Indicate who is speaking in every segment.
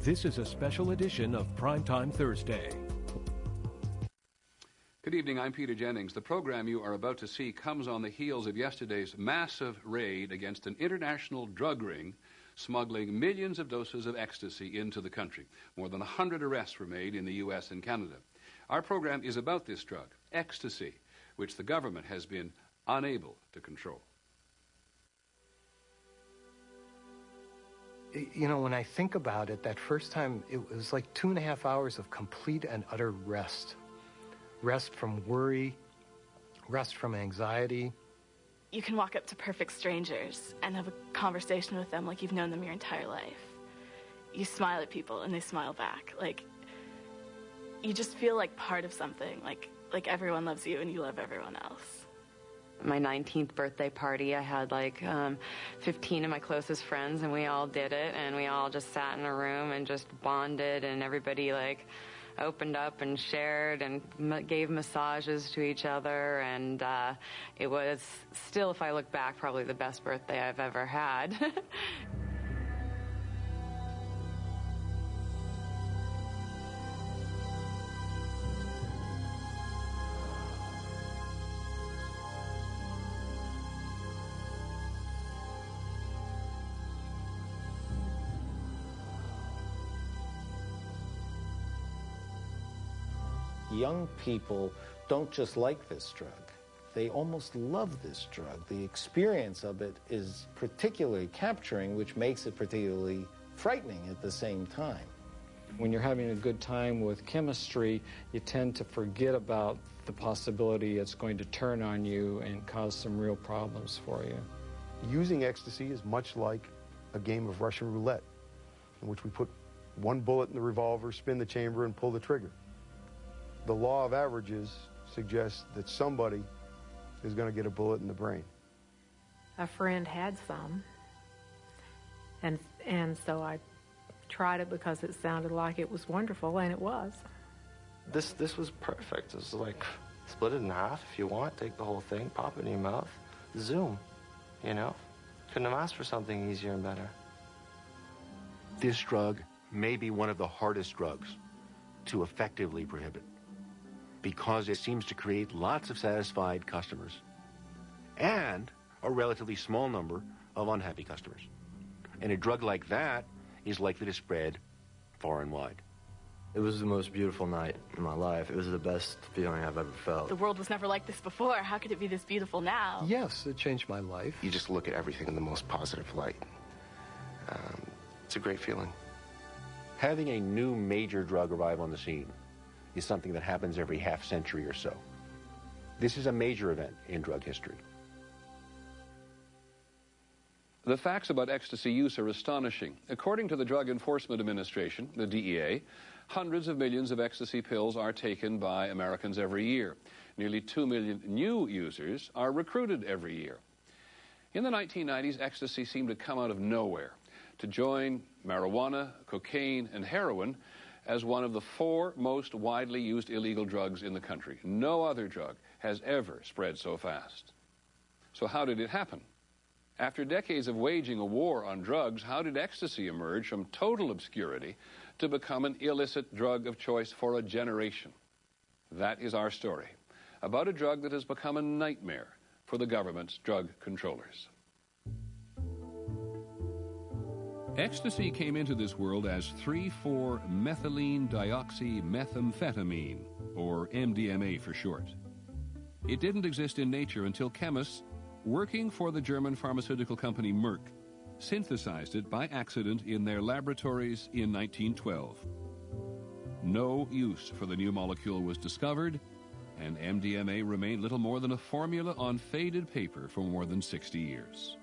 Speaker 1: This is a special edition of Primetime Thursday.
Speaker 2: Good evening, I'm Peter Jennings. The program you are about to see comes on the heels of yesterday's massive raid against an international drug ring smuggling millions of doses of ecstasy into the country. More than 100 arrests were made in the U.S. and Canada. Our program is about this drug, ecstasy, which the government has been unable to control.
Speaker 3: You know, when I think about it, that first time, it was like 2.5 hours of complete and utter rest. Rest from worry, rest from anxiety.
Speaker 4: You can walk up to perfect strangers and have a conversation with them like you've known them your entire life. You smile at people and they smile back. Like, you just feel like part of something, like everyone loves you and you love everyone else.
Speaker 5: My 19th birthday party, I had like 15 of my closest friends, and we all did it, and we all just sat in a room and just bonded, and everybody like opened up and shared and gave massages to each other, and it was still, if I look back, probably the best birthday I've ever had.
Speaker 6: Young people don't just like this drug. They almost love this drug. The experience of it is particularly capturing, which makes it particularly frightening at the same time.
Speaker 7: When you're having a good time with chemistry, you tend to forget about the possibility it's going to turn on you and cause some real problems for you.
Speaker 8: Using ecstasy is much like a game of Russian roulette, in which we put one bullet in the revolver, spin the chamber, and pull the trigger. The law of averages suggests that somebody is going to get a bullet in the brain.
Speaker 9: A friend had some, and so I tried it because it sounded like it was wonderful, and it was.
Speaker 10: This was perfect. It was like, split it in half if you want, take the whole thing, pop it in your mouth, zoom, you know? Couldn't have asked for something easier and better.
Speaker 11: This drug may be one of the hardest drugs to effectively prohibit, because it seems to create lots of satisfied customers and a relatively small number of unhappy customers. And a drug like that is likely to spread far and wide.
Speaker 12: It was the most beautiful night in my life. It was the best feeling I've ever felt.
Speaker 4: The world was never like this before. How could it be this beautiful now?
Speaker 3: Yes, it changed my life.
Speaker 10: You just look at everything in the most positive light. It's a great feeling.
Speaker 11: Having a new major drug arrive on the scene is something that happens every half century or so. This is a major event in drug history.
Speaker 2: The facts about ecstasy use are astonishing. According to the Drug Enforcement Administration, the DEA, hundreds of millions of ecstasy pills are taken by Americans every year. Nearly 2 million new users are recruited every year. In the 1990s, ecstasy seemed to come out of nowhere to join marijuana, cocaine, and heroin as one of the 4 most widely used illegal drugs in the country. No other drug has ever spread so fast. So how did it happen? After decades of waging a war on drugs, how did ecstasy emerge from total obscurity to become an illicit drug of choice for a generation? That is our story, about a drug that has become a nightmare for the government's drug controllers.
Speaker 1: Ecstasy came into this world as 3,4-methylene dioxymethamphetamine, or MDMA for short. It didn't exist in nature until chemists working for the German pharmaceutical company Merck synthesized it by accident in their laboratories in 1912. No use for the new molecule was discovered, and MDMA remained little more than a formula on faded paper for more than 60 years.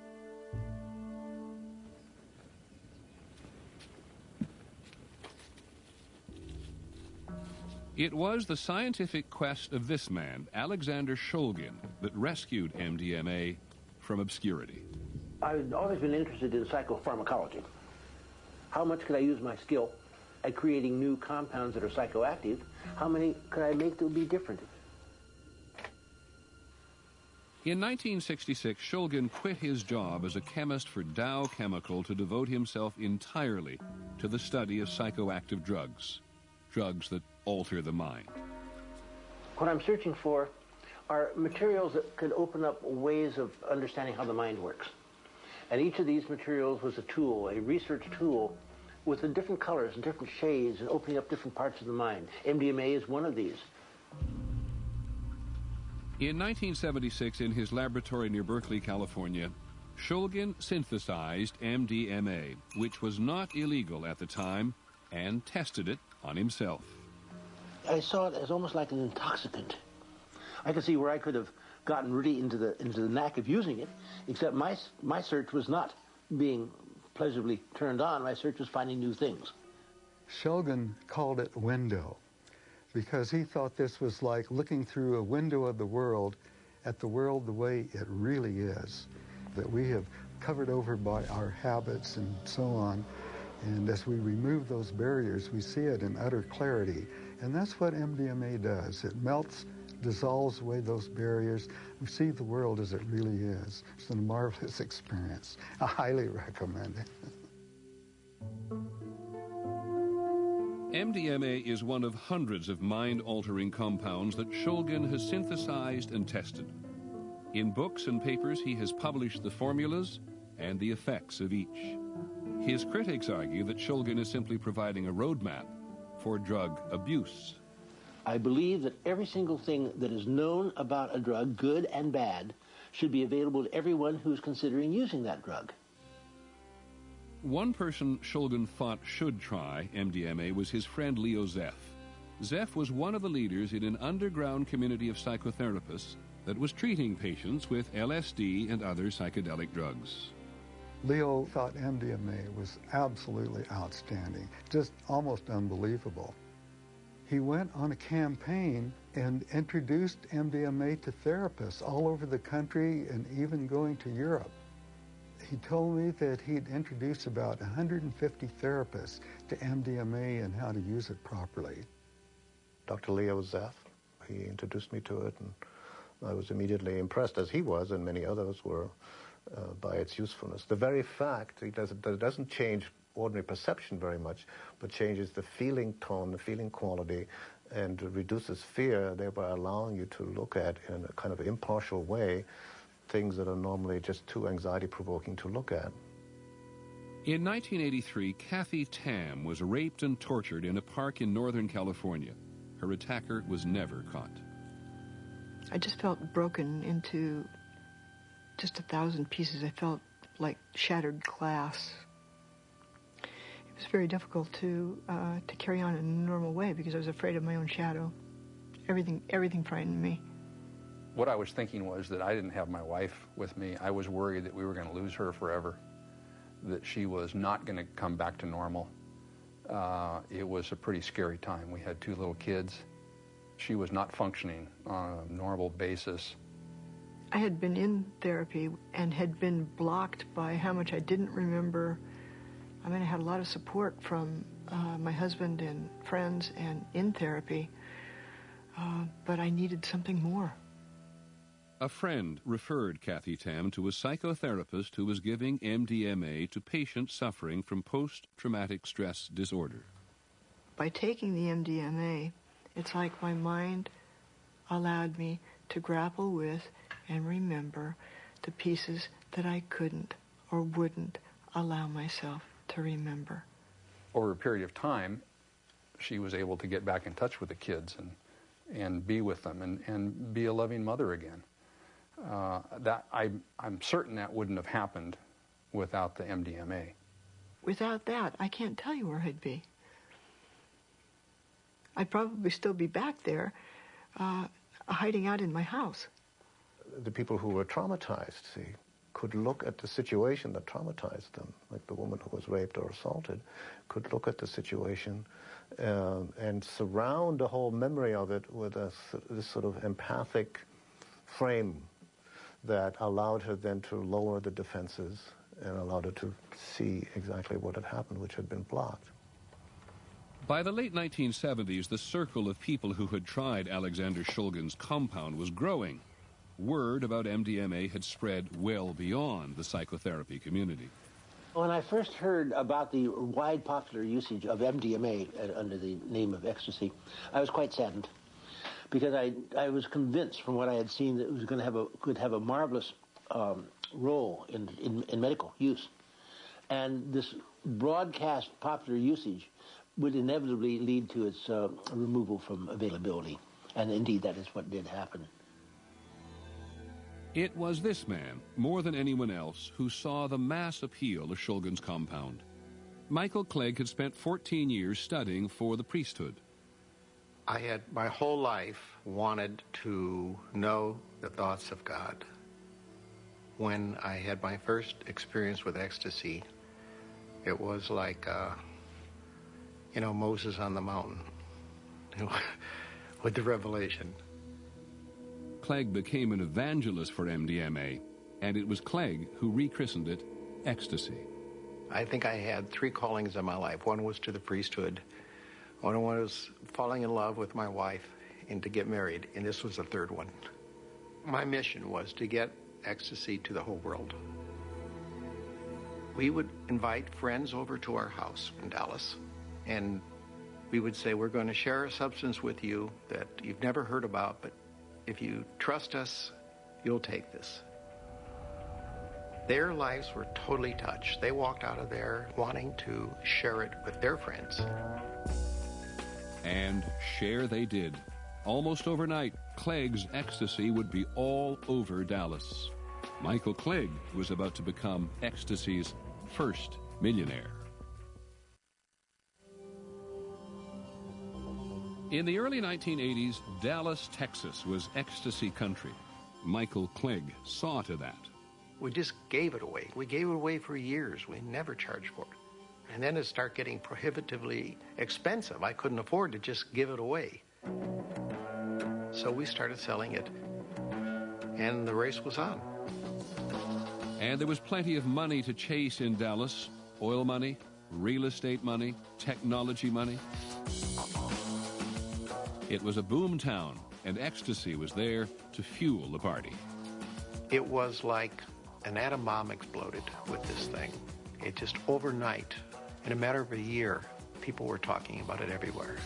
Speaker 1: It was the scientific quest of this man, Alexander Shulgin, that rescued MDMA from obscurity.
Speaker 13: I've always been interested in psychopharmacology. How much could I use my skill at creating new compounds that are psychoactive? How many could I make that would be different?
Speaker 1: In 1966, Shulgin quit his job as a chemist for Dow Chemical to devote himself entirely to the study of psychoactive drugs, drugs that alter the mind.
Speaker 13: What I'm searching for are materials that could open up ways of understanding how the mind works. And each of these materials was a tool, a research tool, with the different colors and different shades and opening up different parts of the mind. MDMA is one of these.
Speaker 1: In 1976, in his laboratory near Berkeley, California, Shulgin synthesized MDMA, which was not illegal at the time, and tested it on himself.
Speaker 13: I saw it as almost like an intoxicant. I could see where I could have gotten really into the knack of using it, except my search was not being pleasurably turned on. My search was finding new things.
Speaker 14: Shulgin called it window, because he thought this was like looking through a window of the world at the world the way it really is, that we have covered over by our habits and so on. And as we remove those barriers, we see it in utter clarity. And that's what MDMA does. It melts, dissolves away those barriers. We see the world as it really is. It's a marvelous experience. I highly recommend it.
Speaker 1: MDMA is one of hundreds of mind-altering compounds that Shulgin has synthesized and tested. In books and papers, he has published the formulas and the effects of each. His critics argue that Shulgin is simply providing a roadmap for drug abuse.
Speaker 13: I believe that every single thing that is known about a drug, good and bad, should be available to everyone who's considering using that drug.
Speaker 1: One person Shulgin thought should try MDMA was his friend Leo Zeff. Zeff was one of the leaders in an underground community of psychotherapists that was treating patients with LSD and other psychedelic drugs.
Speaker 14: Leo thought MDMA was absolutely outstanding, just almost unbelievable. He went on a campaign and introduced MDMA to therapists all over the country and even going to Europe. He told me that he'd introduced about 150 therapists to MDMA and how to use it properly.
Speaker 15: Dr. Leo Zeff, he introduced me to it, and I was immediately impressed, as he was and many others were, by its usefulness. The very fact that it doesn't change ordinary perception very much, but changes the feeling tone, the feeling quality, and reduces fear, thereby allowing you to look at, in a kind of impartial way, things that are normally just too anxiety-provoking to look at.
Speaker 1: In 1983, Kathy Tam was raped and tortured in a park in Northern California. Her attacker was never caught.
Speaker 16: I just felt broken into just 1,000 pieces. I felt like shattered glass. It was very difficult to carry on in a normal way because I was afraid of my own shadow. Everything frightened me.
Speaker 17: What I was thinking was that I didn't have my wife with me. I was worried that we were going to lose her forever, that she was not going to come back to normal. It was a pretty scary time. We had 2 little kids. She was not functioning on a normal basis.
Speaker 16: I had been in therapy and had been blocked by how much I didn't remember. I mean, I had a lot of support from my husband and friends and in therapy, but I needed something more.
Speaker 1: A friend referred Kathy Tam to a psychotherapist who was giving MDMA to patients suffering from post-traumatic stress disorder.
Speaker 16: By taking the MDMA, it's like my mind allowed me to grapple with and remember the pieces that I couldn't or wouldn't allow myself to remember.
Speaker 17: Over a period of time, she was able to get back in touch with the kids and be with them and be a loving mother again. I'm certain that wouldn't have happened without the MDMA.
Speaker 16: Without that, I can't tell you where I'd be. I'd probably still be back there, hiding out in my house.
Speaker 15: The people who were traumatized, could look at the situation that traumatized them, like the woman who was raped or assaulted, could look at the situation and surround the whole memory of it with this sort of empathic frame that allowed her then to lower the defenses and allowed her to see exactly what had happened, which had been blocked.
Speaker 1: By the late 1970s, the circle of people who had tried Alexander Shulgin's compound was growing. word about MDMA had spread well beyond the psychotherapy community.
Speaker 13: When I first heard about the wide popular usage of MDMA under the name of ecstasy, I was quite saddened, because I was convinced from what I had seen that it was going to could have a marvelous role in medical use. And this broadcast popular usage would inevitably lead to its removal from availability. And indeed, that is what did happen.
Speaker 1: It was this man, more than anyone else, who saw the mass appeal of Shulgin's compound. Michael Clegg had spent 14 years studying for the priesthood.
Speaker 6: I had my whole life wanted to know the thoughts of God. When I had my first experience with ecstasy, it was like, Moses on the mountain with the revelation.
Speaker 1: Clegg became an evangelist for MDMA, and it was Clegg who rechristened it Ecstasy.
Speaker 6: I think I had 3 callings in my life. One was to the priesthood, one was falling in love with my wife and to get married, and this was the 3rd one. My mission was to get ecstasy to the whole world. We would invite friends over to our house in Dallas, and we would say, we're going to share a substance with you that you've never heard about, but if you trust us, you'll take this. Their lives were totally touched. They walked out of there wanting to share it with their friends.
Speaker 1: And share they did. Almost overnight, Clegg's ecstasy would be all over Dallas. Michael Clegg was about to become Ecstasy's first millionaire. In the early 1980s, Dallas, Texas was ecstasy country. Michael Clegg saw to that.
Speaker 6: We just gave it away. We gave it away for years. We never charged for it. And then it started getting prohibitively expensive. I couldn't afford to just give it away. So we started selling it, and the race was on.
Speaker 1: And there was plenty of money to chase in Dallas. Oil money, real estate money, technology money. It was a boom town, and ecstasy was there to fuel the party.
Speaker 6: It was like an atom bomb exploded with this thing. It just overnight, in a matter of a year, people were talking about it everywhere.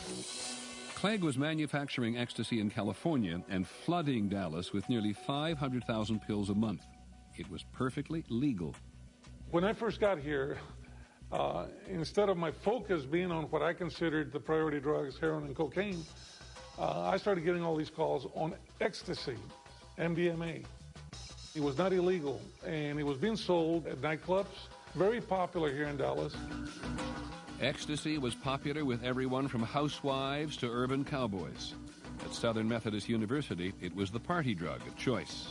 Speaker 1: Clegg was manufacturing ecstasy in California and flooding Dallas with nearly 500,000 pills a month. It was perfectly legal.
Speaker 18: When I first got here, instead of my focus being on what I considered the priority drugs, heroin and cocaine, I started getting all these calls on ecstasy, MDMA. It was not illegal, and it was being sold at nightclubs, very popular here in Dallas.
Speaker 1: Ecstasy was popular with everyone from housewives to urban cowboys. At Southern Methodist University, it was the party drug of choice.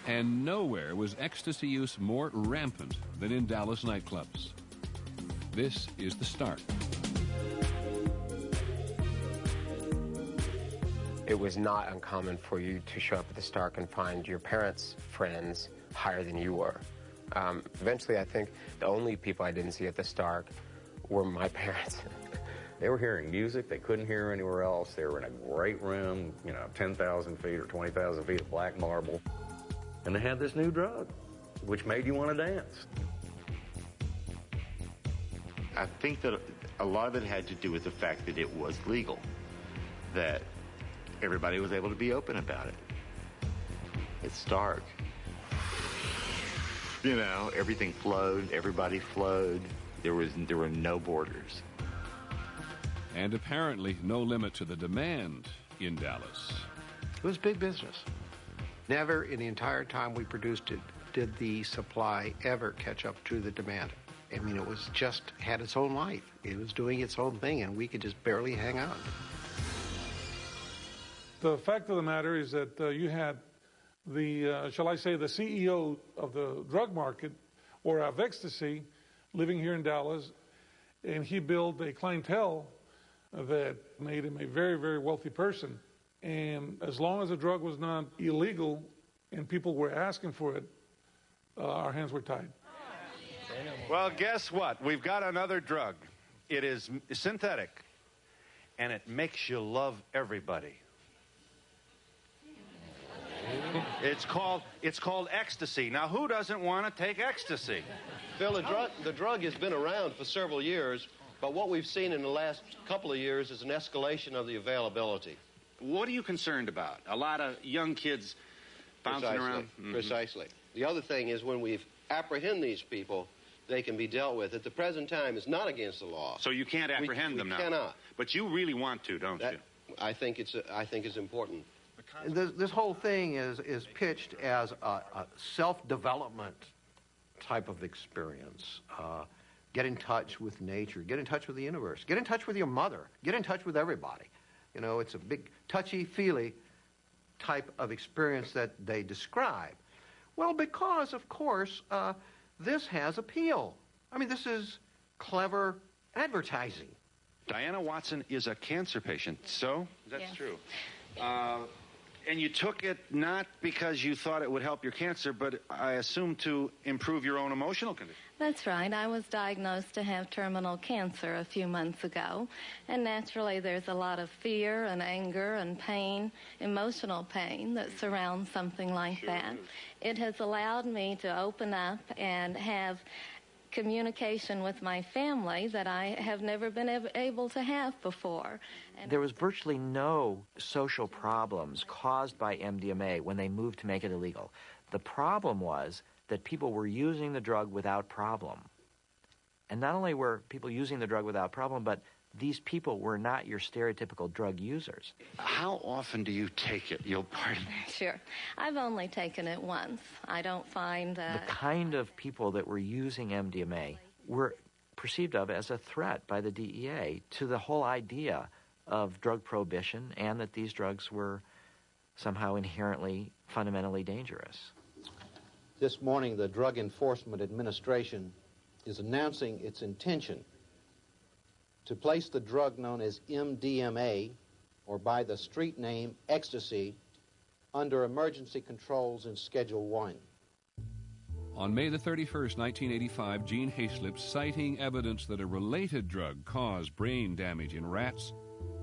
Speaker 1: And nowhere was ecstasy use more rampant than in Dallas nightclubs. This is the start.
Speaker 19: It was not uncommon for you to show up at the Stark and find your parents' friends higher than you were. Eventually, I think the only people I didn't see at the Stark were my parents.
Speaker 20: They were hearing music they couldn't hear anywhere else. They were in a great room, 10,000 feet or 20,000 feet of black marble. And they had this new drug, which made you want to dance.
Speaker 11: I think that a lot of it had to do with the fact that it was legal, that everybody was able to be open about it. It's Stark. Everything flowed, everybody flowed. There were no borders.
Speaker 1: And apparently no limit to the demand in Dallas.
Speaker 6: It was big business. Never in the entire time we produced it did the supply ever catch up to the demand. I mean, it was just had its own life. It was doing its own thing, and we could just barely hang on.
Speaker 18: The fact of the matter is that you had the, shall I say, the CEO of the drug market, or of ecstasy, living here in Dallas, and he built a clientele that made him a very, very wealthy person. And as long as the drug was not illegal and people were asking for it, our hands were tied.
Speaker 21: Well, guess what? We've got another drug. It is synthetic, and it makes you love everybody. It's called ecstasy. Now, who doesn't want to take ecstasy?
Speaker 5: Phil, the drug has been around for several years, but what we've seen in the last couple of years is an escalation of the availability.
Speaker 21: What are you concerned about? A lot of young kids bouncing around?
Speaker 5: Precisely. The other thing is when we apprehend these people, they can be dealt with. At the present time, it's not against the law.
Speaker 21: So you can't apprehend them now?
Speaker 5: We cannot.
Speaker 21: But you really want to, don't you?
Speaker 5: I think it's important.
Speaker 22: This whole thing is pitched as a self-development type of experience. Get in touch with nature. Get in touch with the universe. Get in touch with your mother. Get in touch with everybody. You know, it's a big touchy-feely type of experience that they describe. Well, because, of course, this has appeal. I mean, this is clever advertising.
Speaker 21: Diana Watson is a cancer patient, so? That's true. And you took it not because you thought it would help your cancer, but I assume to improve your own emotional condition.
Speaker 23: That's right. I was diagnosed to have terminal cancer a few months ago. And naturally, there's a lot of fear and anger and pain, emotional pain that surrounds something like that. It has allowed me to open up and have communication with my family that I have never been able to have before. And
Speaker 24: there was virtually no social problems caused by MDMA when they moved to make it illegal. The problem was that people were using the drug without problem. And not only were people using the drug without problem, but these people were not your stereotypical drug users.
Speaker 21: How often do you take it? You'll pardon me.
Speaker 23: Sure. I've only taken it once. I don't find...
Speaker 24: The kind of people that were using MDMA were perceived of as a threat by the DEA to the whole idea of drug prohibition and that these drugs were somehow inherently, fundamentally dangerous.
Speaker 22: This morning, the Drug Enforcement Administration is announcing its intention to place the drug known as MDMA, or by the street name Ecstasy, under emergency controls in Schedule 1.
Speaker 1: On May the 31st, 1985, Gene Hayslip, citing evidence that a related drug caused brain damage in rats,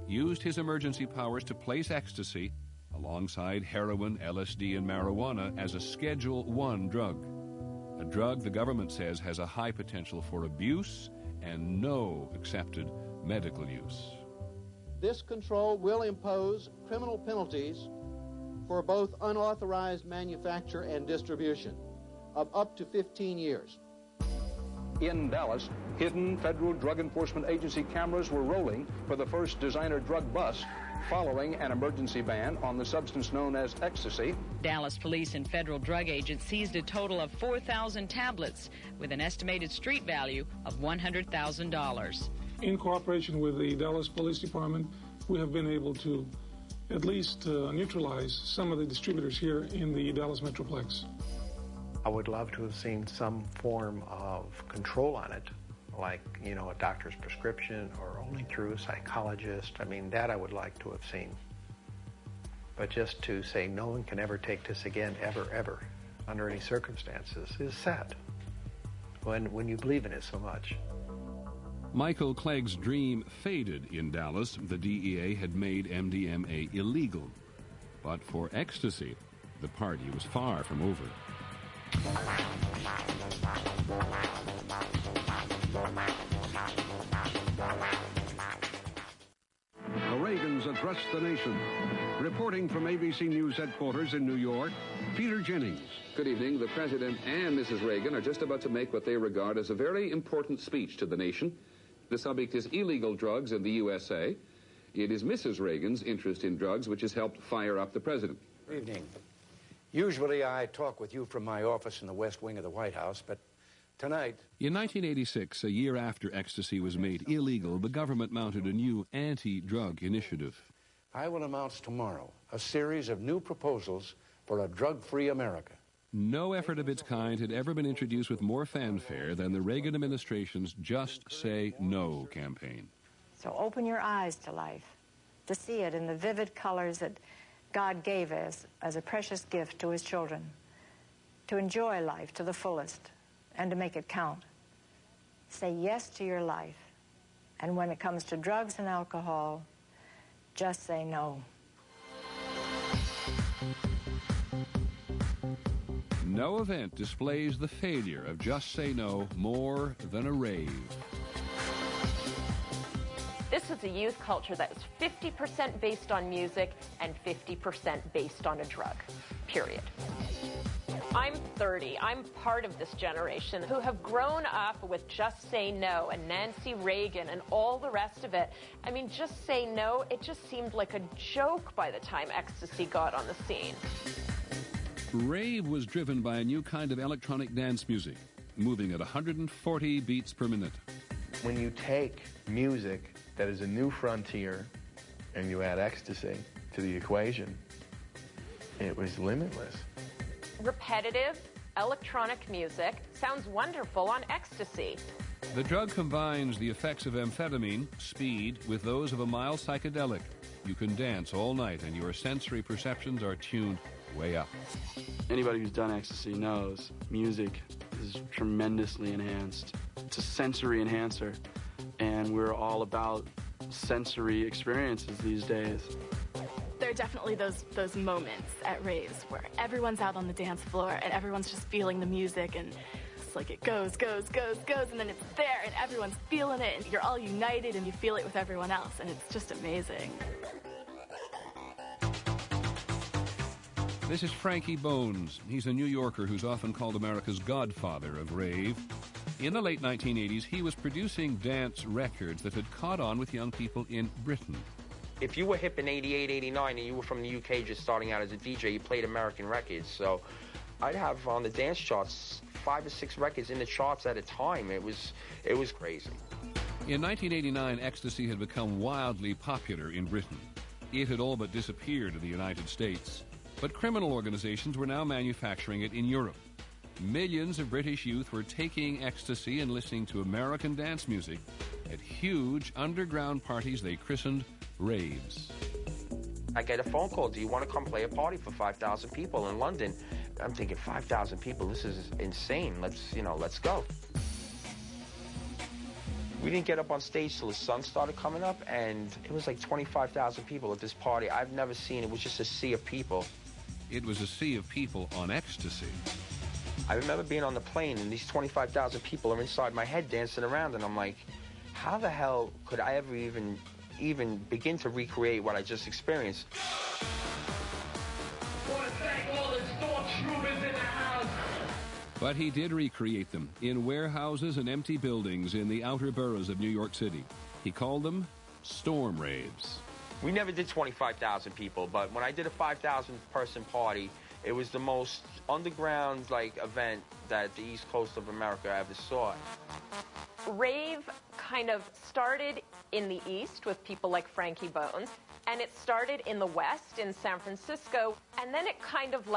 Speaker 1: used his emergency powers to place ecstasy alongside heroin, LSD, and marijuana as a Schedule 1 drug. A drug the government says has a high potential for abuse and no accepted medical use.
Speaker 22: This control will impose criminal penalties for both unauthorized manufacture and distribution of up to 15 years.
Speaker 25: In Dallas, hidden Federal Drug Enforcement Agency cameras were rolling for the first designer drug bust following an emergency ban on the substance known as ecstasy.
Speaker 26: Dallas police and federal drug agents seized a total of 4,000 tablets with an estimated street value of $100,000.
Speaker 18: In cooperation with the Dallas Police Department, we have been able to at least neutralize some of the distributors here in the Dallas Metroplex.
Speaker 22: I would love to have seen some form of control on it, like, you know, a doctor's prescription or only through a psychologist. I mean, that I would like to have seen. But just to say no one can ever take this again, ever, ever, under any circumstances, is sad when you believe in it so much.
Speaker 1: Michael Clegg's dream faded in Dallas. The DEA had made MDMA illegal. But for ecstasy, the party was far from over.
Speaker 27: The Reagans address the nation. Reporting from ABC News headquarters in New York, Peter Jennings.
Speaker 2: Good evening. The President and Mrs. Reagan are just about to make what they regard as a very important speech to the nation. The subject is illegal drugs in the USA. It is Mrs. Reagan's interest in drugs which has helped fire up the President.
Speaker 28: Good evening. Usually I talk with you from my office in the West Wing of the White House, but tonight...
Speaker 1: In 1986, a year after ecstasy was made illegal, the government mounted a new anti-drug initiative.
Speaker 28: I will announce tomorrow a series of new proposals for a drug-free America.
Speaker 1: No effort of its kind had ever been introduced with more fanfare than the Reagan administration's Just Say No campaign.
Speaker 29: So open your eyes to life, to see it in the vivid colors that God gave us as a precious gift to his children, to enjoy life to the fullest and to make it count. Say yes to your life, and when it comes to drugs and alcohol, just say no.
Speaker 1: No event displays the failure of Just Say No more than a rave.
Speaker 3: This was a youth culture that was 50% based on music and 50% based on a drug, period. I'm 30. I'm part of this generation who have grown up with Just Say No and Nancy Reagan and all the rest of it. I mean, Just Say No, it just seemed like a joke by the time Ecstasy got on the scene.
Speaker 1: Rave was driven by a new kind of electronic dance music, moving at 140 beats per minute.
Speaker 4: When you take music that is a new frontier and you add ecstasy to the equation, it was limitless.
Speaker 3: Repetitive, electronic music sounds wonderful on Ecstasy.
Speaker 1: The drug combines the effects of amphetamine, speed, with those of a mild psychedelic. You can dance all night and your sensory perceptions are tuned way up.
Speaker 7: Anybody who's done Ecstasy knows music is tremendously enhanced. It's a sensory enhancer, and we're all about sensory experiences these days.
Speaker 8: There are definitely those moments at raves where everyone's out on the dance floor and everyone's just feeling the music, and it's like it goes, and then it's there and everyone's feeling it and you're all united and you feel it with everyone else, and it's just amazing.
Speaker 1: This is Frankie Bones. He's a New Yorker who's often called America's godfather of rave. In the late 1980s, he was producing dance records that had caught on with young people in Britain.
Speaker 9: If you were hip in 88, 89, and you were from the UK just starting out as a DJ, you played American records. So I'd have on the dance charts 5 or 6 records in the charts at a time. It was crazy.
Speaker 1: In 1989, Ecstasy had become wildly popular in Britain. It had all but disappeared in the United States. But criminal organizations were now manufacturing it in Europe. Millions of British youth were taking ecstasy and listening to American dance music at huge underground parties they christened raves.
Speaker 9: I get a phone call, do you want to come play a party for 5,000 people in London? I'm thinking, 5,000 people, this is insane. Let's go. We didn't get up on stage till the sun started coming up, and it was like 25,000 people at this party. I've never seen, it was just a sea of people.
Speaker 1: It was a sea of people on ecstasy.
Speaker 9: I remember being on the plane, and these 25,000 people are inside my head dancing around, and I'm like, how the hell could I ever even begin to recreate what I just experienced?
Speaker 1: But he did recreate them in warehouses and empty buildings in the outer boroughs of New York City. He called them storm raves.
Speaker 9: We never did 25,000 people, but when I did a 5,000 person party, it was the most underground event that the East Coast of America ever saw.
Speaker 3: Rave kind of started in the East with people like Frankie Bones, and it started in the West in San Francisco, and then it kind of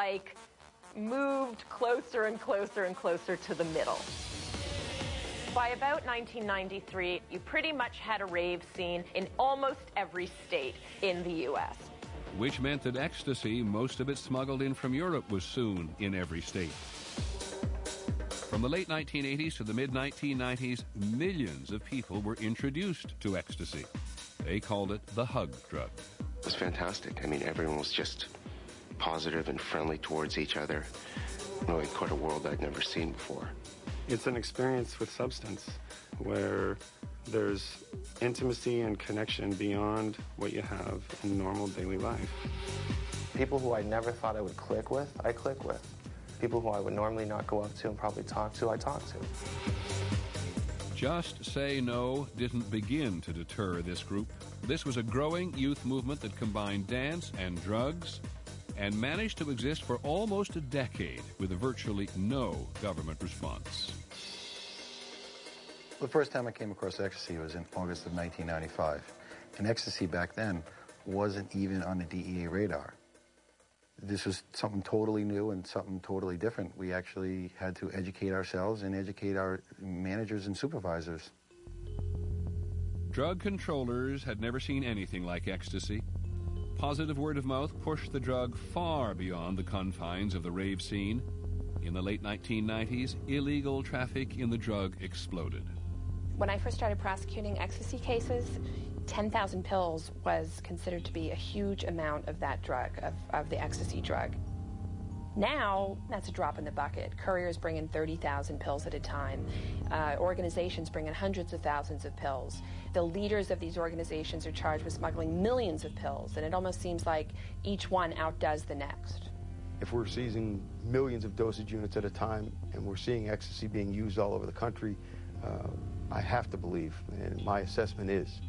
Speaker 3: moved closer and closer and closer to the middle. By about 1993, you pretty much had a rave scene in almost every state in the U.S.
Speaker 1: Which meant that ecstasy, most of it smuggled in from Europe, was soon in every state. From the late 1980s to the mid-1990s, millions of people were introduced to ecstasy. They called it the hug drug.
Speaker 10: It was fantastic. I mean, everyone was just positive and friendly towards each other. Really quite a world I'd never seen before.
Speaker 7: It's an experience with substance where there's intimacy and connection beyond what you have in normal daily life.
Speaker 12: People who I never thought I would click with, I click with. People who I would normally not go up to and probably talk to, I talk to.
Speaker 1: Just Say No didn't begin to deter this group. This was a growing youth movement that combined dance and drugs and managed to exist for almost a decade with virtually no government response.
Speaker 14: The first time I came across ecstasy was in August of 1995. And ecstasy back then wasn't even on the DEA radar. This was something totally new and something totally different. We actually had to educate ourselves and educate our managers and supervisors.
Speaker 1: Drug controllers had never seen anything like ecstasy. Positive word of mouth pushed the drug far beyond the confines of the rave scene. In the late 1990s, illegal traffic in the drug exploded.
Speaker 17: When I first started prosecuting ecstasy cases, 10,000 pills was considered to be a huge amount of that drug, of the ecstasy drug. Now, that's a drop in the bucket. Couriers bring in 30,000 pills at a time. Organizations bring in hundreds of thousands of pills. The leaders of these organizations are charged with smuggling millions of pills, and it almost seems like each one outdoes the next.
Speaker 5: If we're seizing millions of dosage units at a time and we're seeing ecstasy being used all over the country, I have to believe, and my assessment is,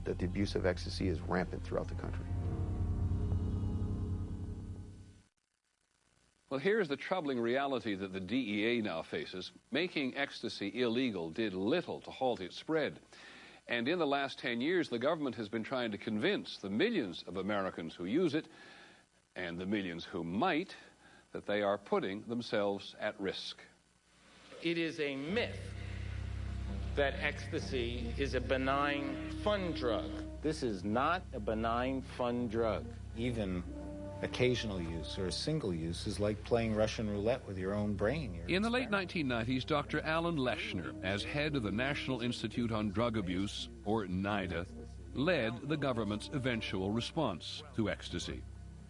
Speaker 5: that the abuse of ecstasy is rampant throughout the country.
Speaker 2: Well, here's the troubling reality that the DEA now faces. Making ecstasy illegal did little to halt its spread. And in the last 10 years, the government has been trying to convince the millions of Americans who use it, and the millions who might, that they are putting themselves at risk.
Speaker 6: It is a myth that ecstasy is a benign, fun drug.
Speaker 11: This is not a benign, fun drug. Even occasional use or single use is like playing Russian roulette with your own brain.
Speaker 1: In the late 1990s, Dr. Alan Leshner, as head of the National Institute on Drug Abuse, or NIDA, led the government's eventual response to ecstasy.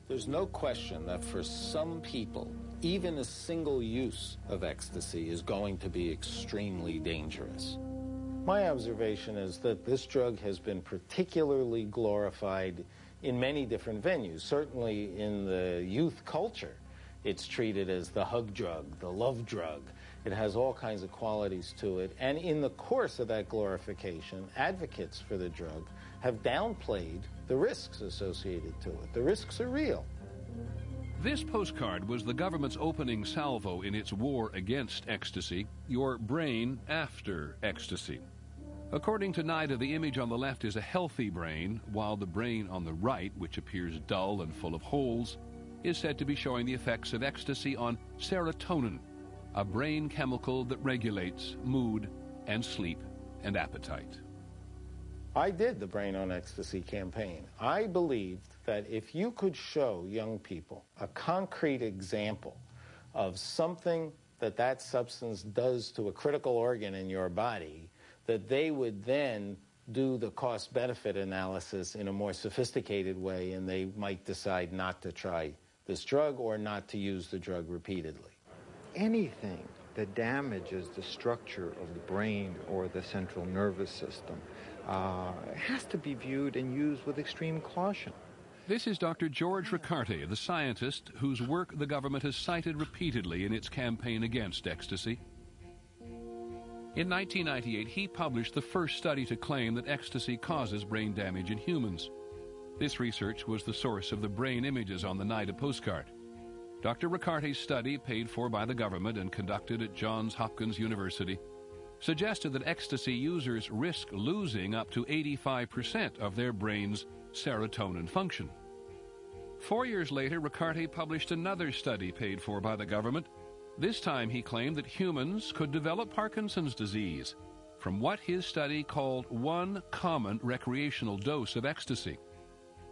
Speaker 11: There's no question that for some people, even a single use of ecstasy is going to be extremely dangerous. My observation is that this drug has been particularly glorified in many different venues. Certainly in the youth culture, it's treated as the hug drug, the love drug. It has all kinds of qualities to it. And in the course of that glorification, advocates for the drug have downplayed the risks associated to it. The risks are real.
Speaker 1: This postcard was the government's opening salvo in its war against ecstasy, Your Brain After Ecstasy. According to NIDA, the image on the left is a healthy brain, while the brain on the right, which appears dull and full of holes, is said to be showing the effects of ecstasy on serotonin, a brain chemical that regulates mood and sleep and appetite.
Speaker 11: I did the Brain on Ecstasy campaign. I believed that if you could show young people a concrete example of something that substance does to a critical organ in your body, that they would then do the cost-benefit analysis in a more sophisticated way, and they might decide not to try this drug or not to use the drug repeatedly.
Speaker 13: Anything that damages the structure of the brain or the central nervous system has to be viewed and used with extreme caution.
Speaker 1: This is Dr. George Ricarte, the scientist whose work the government has cited repeatedly in its campaign against ecstasy. In 1998, he published the first study to claim that ecstasy causes brain damage in humans. This research was the source of the brain images on the NIDA postcard. Dr. Ricarte's study, paid for by the government and conducted at Johns Hopkins University, suggested that ecstasy users risk losing up to 85% of their brain's serotonin function. 4 years later, Ricarte published another study paid for by the government. This time he claimed that humans could develop Parkinson's disease from what his study called one common recreational dose of ecstasy,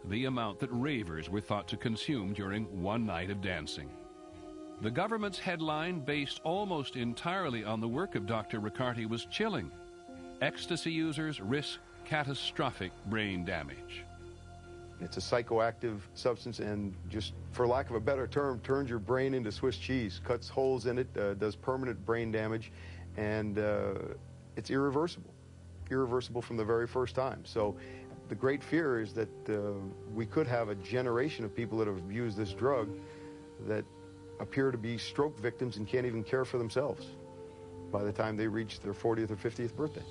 Speaker 1: the amount that ravers were thought to consume during one night of dancing. The government's headline, based almost entirely on the work of Dr. Ricarte, was chilling. Ecstasy users risk catastrophic brain damage.
Speaker 5: It's a psychoactive substance and, just for lack of a better term, turns your brain into Swiss cheese, cuts holes in it, does permanent brain damage, and it's irreversible from the very first time. So the great fear is that we could have a generation of people that have abused this drug that appear to be stroke victims and can't even care for themselves by the time they reach their 40th or 50th birthday.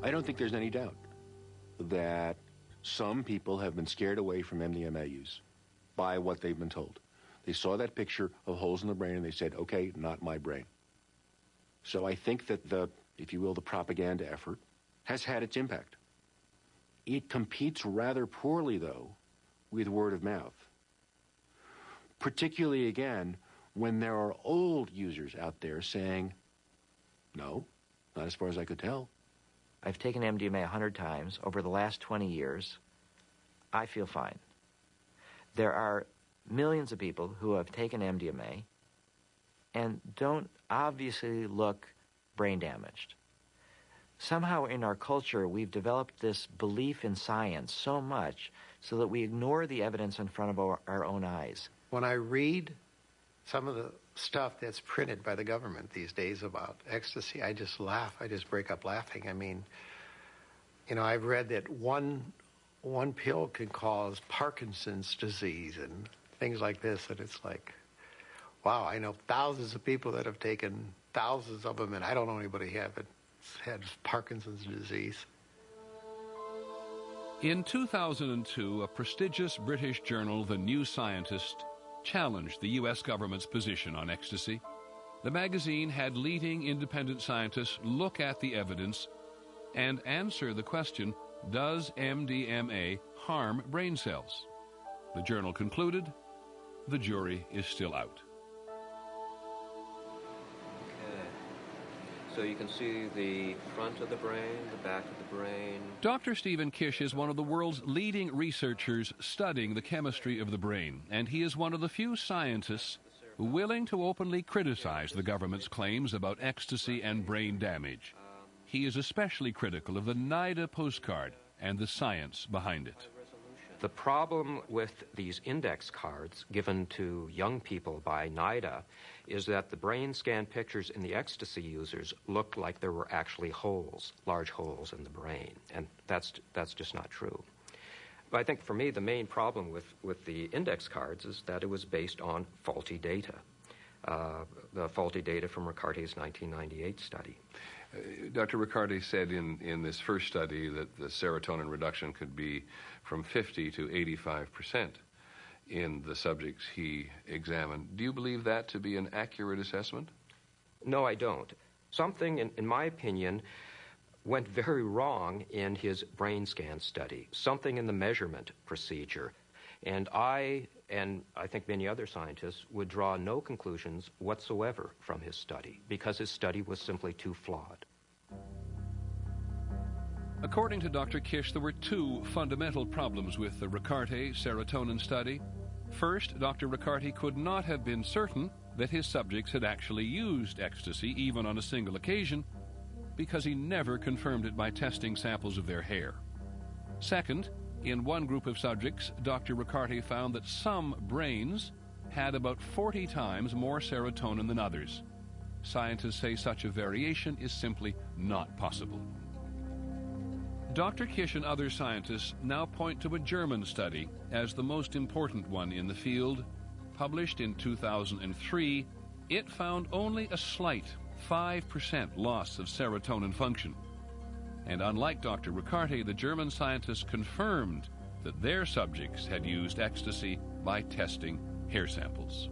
Speaker 10: I don't think there's any doubt that some people have been scared away from MDMA use by what they've been told. They saw that picture of holes in the brain and they said, okay, not my brain. So I think that the, if you will, the propaganda effort has had its impact. It competes rather poorly, though, with word of mouth. Particularly, again, when there are old users out there saying, no, not as far as I could tell.
Speaker 24: I've taken MDMA 100 times. Over the last 20 years, I feel fine. There are millions of people who have taken MDMA and don't obviously look brain damaged. Somehow in our culture, we've developed this belief in science so much so that we ignore the evidence in front of our own eyes.
Speaker 22: When I read some of the stuff that's printed by the government these days about ecstasy, I just laugh. I just break up laughing. I mean, you know, I've read that one pill can cause Parkinson's disease and things like this, and it's like, wow, I know thousands of people that have taken thousands of them, and I don't know anybody who had Parkinson's disease.
Speaker 1: In 2002, a prestigious British journal, The New Scientist, challenged the U.S. government's position on ecstasy. The magazine had leading independent scientists look at the evidence and answer the question, does MDMA harm brain cells? The journal concluded, the jury is still out.
Speaker 15: So you can see the front of the brain, the back of the brain.
Speaker 1: Dr. Stephen Kish is one of the world's leading researchers studying the chemistry of the brain, and he is one of the few scientists willing to openly criticize the government's claims about ecstasy and brain damage. He is especially critical of the NIDA postcard and the science behind it.
Speaker 24: The problem with these index cards given to young people by NIDA is that the brain scan pictures in the ecstasy users looked like there were actually holes, large holes in the brain, and that's just not true. But I think for me the main problem with the index cards is that it was based on faulty data, the faulty data from Ricarte's 1998 study.
Speaker 2: Dr. Ricarte said in this first study that the serotonin reduction could be from 50 to 85% in the subjects he examined. Do you believe that to be an accurate assessment?
Speaker 24: No, I don't. Something, in my opinion, went very wrong in his brain scan study, something in the measurement procedure. And I think many other scientists would draw no conclusions whatsoever from his study because his study was simply too flawed.
Speaker 1: According to Dr. Kish, there were two fundamental problems with the Ricarte serotonin study. First, Dr. Ricarte could not have been certain that his subjects had actually used ecstasy, even on a single occasion, because he never confirmed it by testing samples of their hair. Second, in one group of subjects, Dr. Ricarte found that some brains had about 40 times more serotonin than others. Scientists say such a variation is simply not possible. Dr. Kish and other scientists now point to a German study as the most important one in the field. Published in 2003, it found only a slight 5% loss of serotonin function. And unlike Dr. Ricarte, the German scientists confirmed that their subjects had used ecstasy by testing hair samples.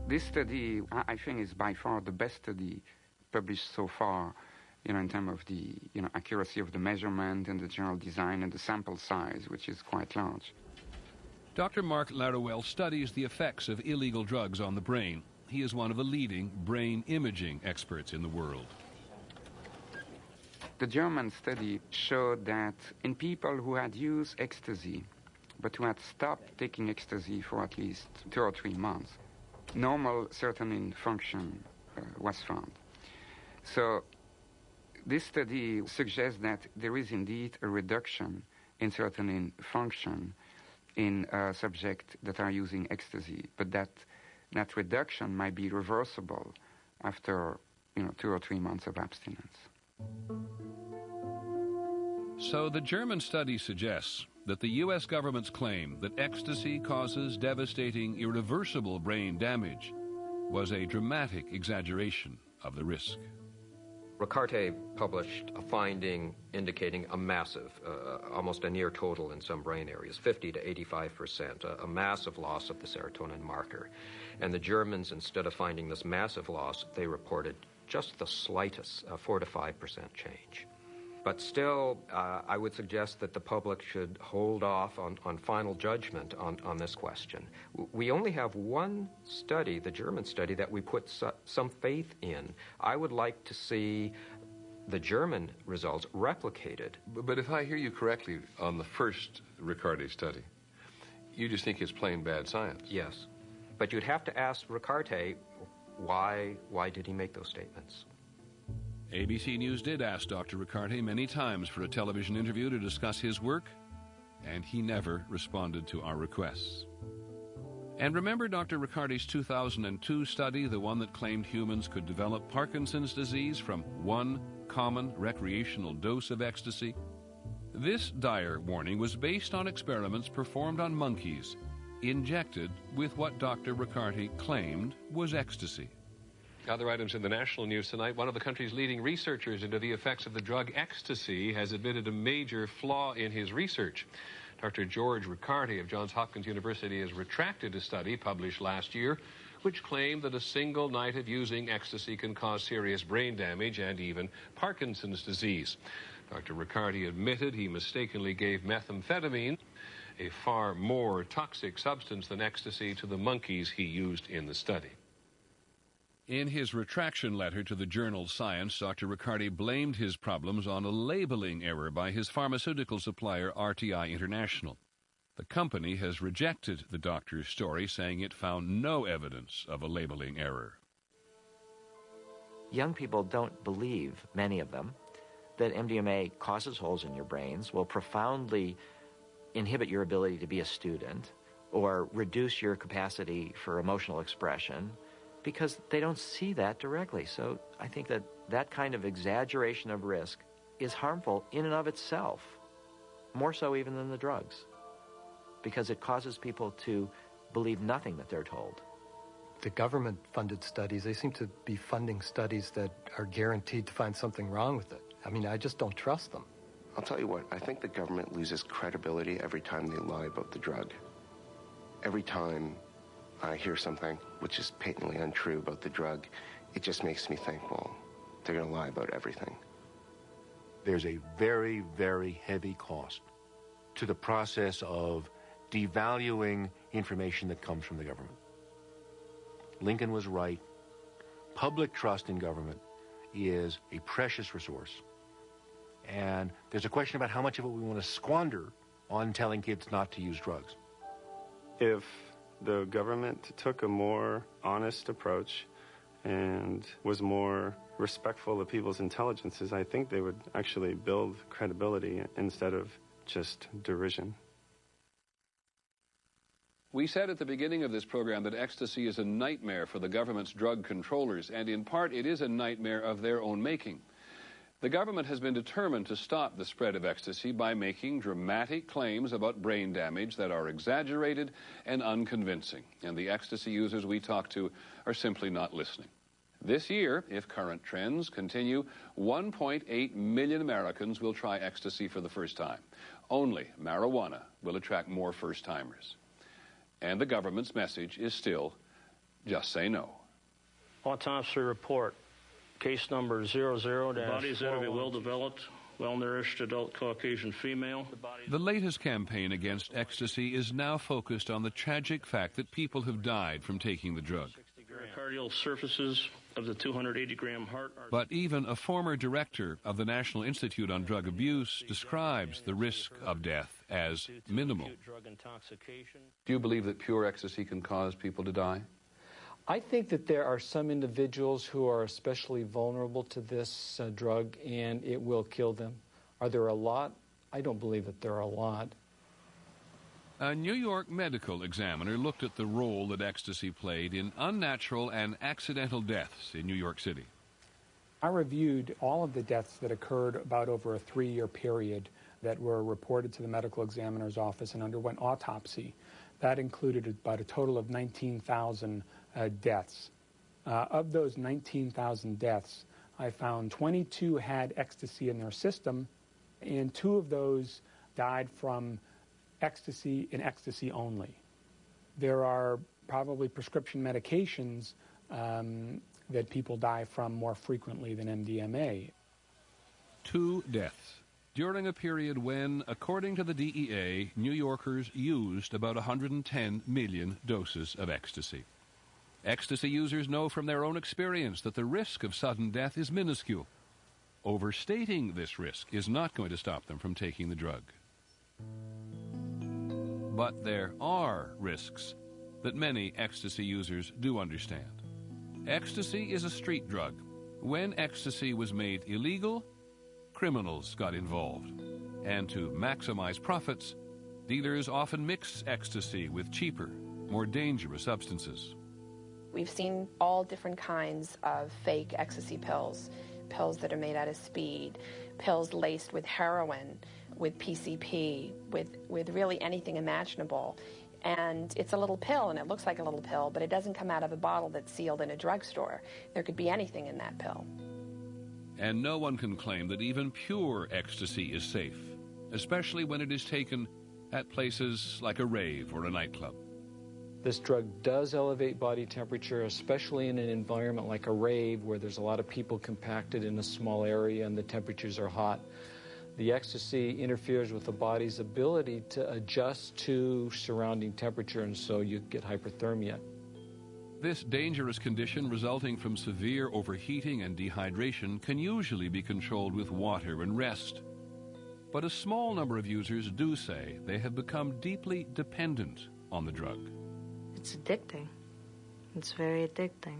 Speaker 16: This study, I think, is by far the best study published so far, in terms of the, accuracy of the measurement and the general design and the sample size, which is quite large.
Speaker 1: Dr. Mark Laruelle studies the effects of illegal drugs on the brain. He is one of the leading brain imaging experts in the world.
Speaker 16: The German study showed that in people who had used ecstasy, but who had stopped taking ecstasy for at least 2 or 3 months, normal serotonin function was found. So this study suggests that there is indeed a reduction in serotonin function in subjects that are using ecstasy, but that reduction might be reversible after 2 or 3 months of abstinence.
Speaker 1: So the German study suggests that the U.S. government's claim that ecstasy causes devastating, irreversible brain damage was a dramatic exaggeration of the risk.
Speaker 24: Ricarte published a finding indicating a massive, almost a near total in some brain areas, 50 to 85%, a massive loss of the serotonin marker. And the Germans, instead of finding this massive loss, they reported just the slightest 4 to 5% change. But still, I would suggest that the public should hold off on final judgment on this question. We only have one study, the German study, that we put some faith in. I would like to see the German results replicated.
Speaker 2: But if I hear you correctly on the first Ricarte study, you just think it's plain bad science.
Speaker 24: Yes. But you'd have to ask Ricarte why did he make those statements?
Speaker 1: ABC News did ask Dr. Ricarte many times for a television interview to discuss his work, and he never responded to our requests. And remember Dr. Riccardi's 2002 study, the one that claimed humans could develop Parkinson's disease from one common recreational dose of ecstasy? This dire warning was based on experiments performed on monkeys, injected with what Dr. Riccardi claimed was ecstasy.
Speaker 2: Other items in the national news tonight. One of the country's leading researchers into the effects of the drug ecstasy has admitted a major flaw in his research. Dr. George Riccardi of Johns Hopkins University has retracted a study published last year which claimed that a single night of using ecstasy can cause serious brain damage and even Parkinson's disease. Dr. Riccardi admitted he mistakenly gave methamphetamine, a far more toxic substance than ecstasy, to the monkeys he used in the study.
Speaker 1: In his retraction letter to the journal Science, Dr. Riccardi blamed his problems on a labeling error by his pharmaceutical supplier, RTI International. The company has rejected the doctor's story, saying it found no evidence of a labeling error.
Speaker 24: Young people don't believe, many of them, that MDMA causes holes in your brains, will profoundly inhibit your ability to be a student, or reduce your capacity for emotional expression, because they don't see that directly. So I think that that kind of exaggeration of risk is harmful in and of itself, more so even than the drugs, because it causes people to believe nothing that they're told.
Speaker 18: The government-funded studies, they seem to be funding studies that are guaranteed to find something wrong with it. I mean, I just don't trust them.
Speaker 19: I'll tell you what, I think the government loses credibility every time they lie about the drug. Every time I hear something which is patently untrue about the drug, it just makes me think, well, they're going to lie about everything.
Speaker 10: There's a very, very heavy cost to the process of devaluing information that comes from the government. Lincoln was right. Public trust in government is a precious resource. And there's a question about how much of it we want to squander on telling kids not to use drugs.
Speaker 20: If the government took a more honest approach and was more respectful of people's intelligences, I think they would actually build credibility instead of just derision.
Speaker 2: We said at the beginning of this program that ecstasy is a nightmare for the government's drug controllers, and in part it is a nightmare of their own making. The government has been determined to stop the spread of ecstasy by making dramatic claims about brain damage that are exaggerated and unconvincing, and the ecstasy users we talk to are simply not listening. This year, if current trends continue, 1.8 million Americans will try ecstasy for the first time. Only marijuana will attract more first-timers. And the government's message is still, just say no.
Speaker 21: Autopsy report. Case number 00-. The body is said to be well-developed, well-nourished adult Caucasian female.
Speaker 1: The latest campaign against ecstasy is now focused on the tragic fact that people have died from taking the drug.
Speaker 21: Pericardial surfaces of the 280-gram heart are...
Speaker 1: But even a former director of the National Institute on Drug Abuse describes the risk of death as minimal.
Speaker 2: Do you believe that pure ecstasy can cause people to die?
Speaker 20: I think that there are some individuals who are especially vulnerable to this drug, and it will kill them. Are there a lot? I don't believe that there are a lot.
Speaker 1: A New York medical examiner looked at the role that ecstasy played in unnatural and accidental deaths in New York City.
Speaker 21: I reviewed all of the deaths that occurred about over a 3-year period that were reported to the medical examiner's office and underwent autopsy. That included about a total of 19,000 deaths. Of those 19,000 deaths, I found 22 had ecstasy in their system, and 2 of those died from ecstasy and ecstasy only. There are probably prescription medications that people die from more frequently than MDMA.
Speaker 1: 2 deaths during a period when, according to the DEA, New Yorkers used about 110 million doses of ecstasy. Ecstasy users know from their own experience that the risk of sudden death is minuscule. Overstating this risk is not going to stop them from taking the drug. But there are risks that many ecstasy users do understand. Ecstasy is a street drug. When ecstasy was made illegal, criminals got involved. And to maximize profits, dealers often mix ecstasy with cheaper, more dangerous substances.
Speaker 17: We've seen all different kinds of fake ecstasy pills, pills that are made out of speed, pills laced with heroin, with PCP, with really anything imaginable. And it's a little pill, and it looks like a little pill, but it doesn't come out of a bottle that's sealed in a drugstore. There could be anything in that pill.
Speaker 1: And no one can claim that even pure ecstasy is safe, especially when it is taken at places like a rave or a nightclub.
Speaker 4: This drug does elevate body temperature, especially in an environment like a rave where there's a lot of people compacted in a small area and the temperatures are hot. The ecstasy interferes with the body's ability to adjust to surrounding temperature, and so you get hyperthermia.
Speaker 1: This dangerous condition resulting from severe overheating and dehydration can usually be controlled with water and rest. But a small number of users do say they have become deeply dependent on the drug.
Speaker 8: It's addicting. It's very addicting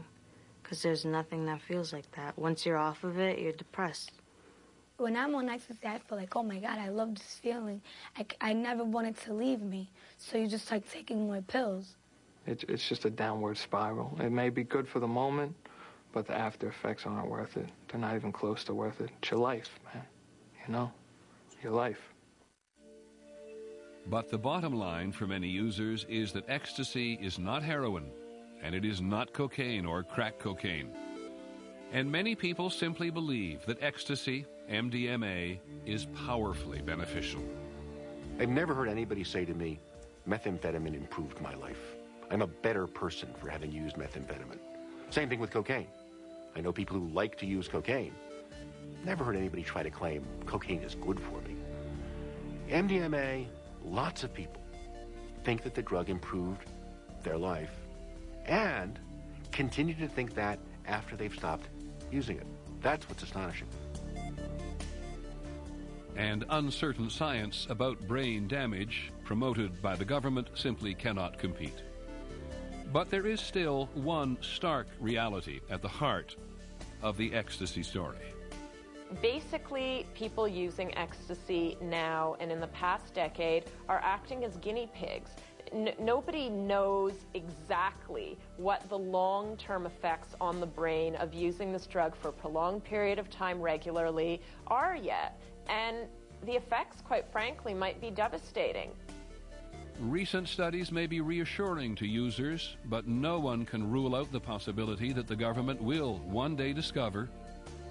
Speaker 8: because there's nothing that feels like that. Once you're off of it, you're depressed.
Speaker 9: When I'm on ecstasy, I feel like, oh my God, I love this feeling. I never want it to leave me. So you just start taking more pills.
Speaker 23: It's just a downward spiral. It may be good for the moment, but the after effects aren't worth it. They're not even close to worth it. It's your life, man. You know? Your life.
Speaker 1: But the bottom line for many users is that ecstasy is not heroin, and it is not cocaine or crack cocaine. And many people simply believe that ecstasy, MDMA, is powerfully beneficial.
Speaker 10: I've never heard anybody say to me, methamphetamine improved my life. I'm a better person for having used methamphetamine. Same thing with cocaine. I know people who like to use cocaine. Never heard anybody try to claim cocaine is good for me. MDMA, lots of people think that the drug improved their life and continue to think that after they've stopped using it. That's what's astonishing.
Speaker 1: And uncertain science about brain damage promoted by the government simply cannot compete. But there is still one stark reality at the heart of the ecstasy story.
Speaker 3: Basically, people using ecstasy now and in the past decade are acting as guinea pigs. Nobody knows exactly what the long-term effects on the brain of using this drug for a prolonged period of time regularly are yet. And the effects, quite frankly, might be devastating.
Speaker 1: Recent studies may be reassuring to users, but no one can rule out the possibility that the government will one day discover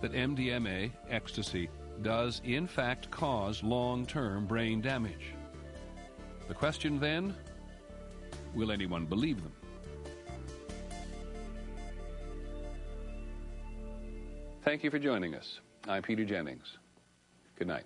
Speaker 1: that MDMA, ecstasy, does in fact cause long-term brain damage. The question then, will anyone believe them?
Speaker 2: Thank you for joining us. I'm Peter Jennings. Good night.